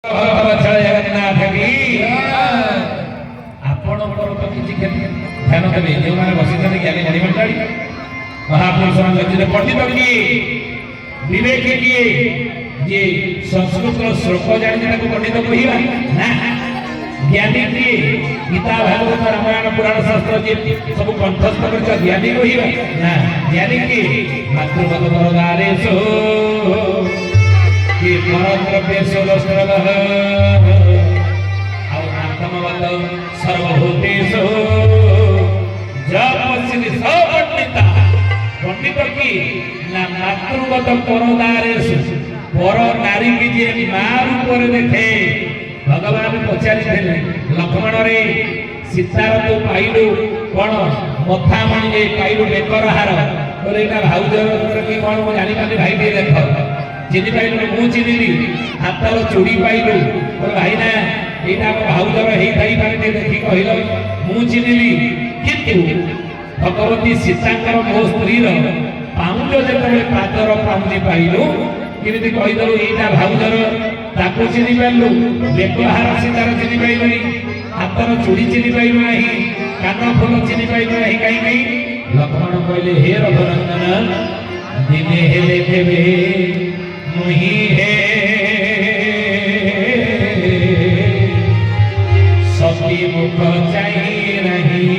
जगन्नाथ की आपण तो किसी ध्यान देवे जो मैंने बसी ज्ञानी ज्ञानी मंडली महापुरुष लज्जित पंडित किए विवेक किए ये संस्कृत श्लोक जानी पंडित कहवा ना ज्ञानी किए गीता भागवत रामायण पुराण शास्त्र जी सब कंठस्थ कर ज्ञानी कहवा ना ज्ञानी किए मातृपद परदारेशो कि परद्रव्य सोलस्त्रवः और आत्मवत सर्वभूतेषु जपस्यति सपंडिता पंडित की ना मातृवत परदारेषु पर नारी की जे मां रूप देखे भगवान पचारि थे लक्ष्मण रे सीतार तू पाइलु कौन मथा मणि पाइलु बेकर हार बोले भाउजर कि कौन मु जानि पानी भाई दे देख चिनी पाइलु मु चिनिली हाथर चूड़ी पाइलु बोले भाई ना एटा भाउजर हेई थाई पारे देखि कहिलो मु चिनिली किंतु भगवती सीतांकर मो स्त्री रो पाउंज जेतबे पादर पाउंजी पाइलु किमिति कहिदलु एटा भाउजर ताकू चिनी पाइलु बेकहार सीतार चिनी पाइलुनी हाथर चूड़ी चिनी पाइलु नाही कान फूल चिनी पाइलु नाही काई काई लक्ष्मण कहले हे रघुनंदन दिने हेले केबे मुही हे सखी मुख चाहि नहीं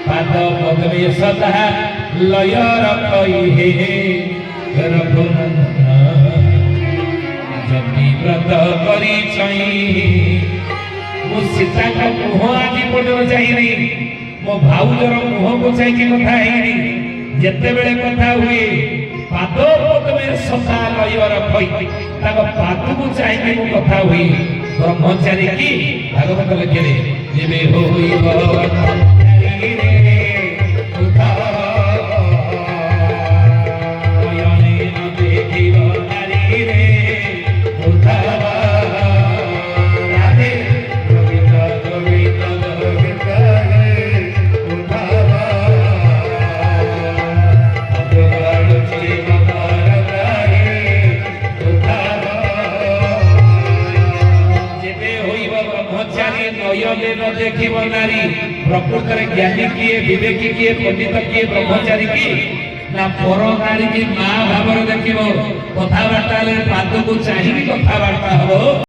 पाद पद्मे सदा लय रखई हे रघुनंदन जति व्रत करी छई मु सीता का मुह आदि पड़ो चाहि नहीं मो भाउजर मुह को चाहि के कथा हेनी जेते बेले कथा हुए पाद पद्मे सदा लय रखई ताको पाद को चाहि के मु कथा हुई ब्रह्मचारी की भागवत लिखले जेबे होइबो चारि रे उठा यने न देखिबो नारी रे उठा राधे गोविंद गोविंद गोविंद रे उठा भगवान श्री भगवान रे उठा जेबे होइबो ब्रह्मचारी नयने न देखिबो नारी प्रकृत में ज्ञानी किए विवेकी किए पंडित किए ब्रह्मचारी की ना पर नारी की मां भाव देखिबो कथा बार्ता पाद को चाहिए कथा बार्ता हो।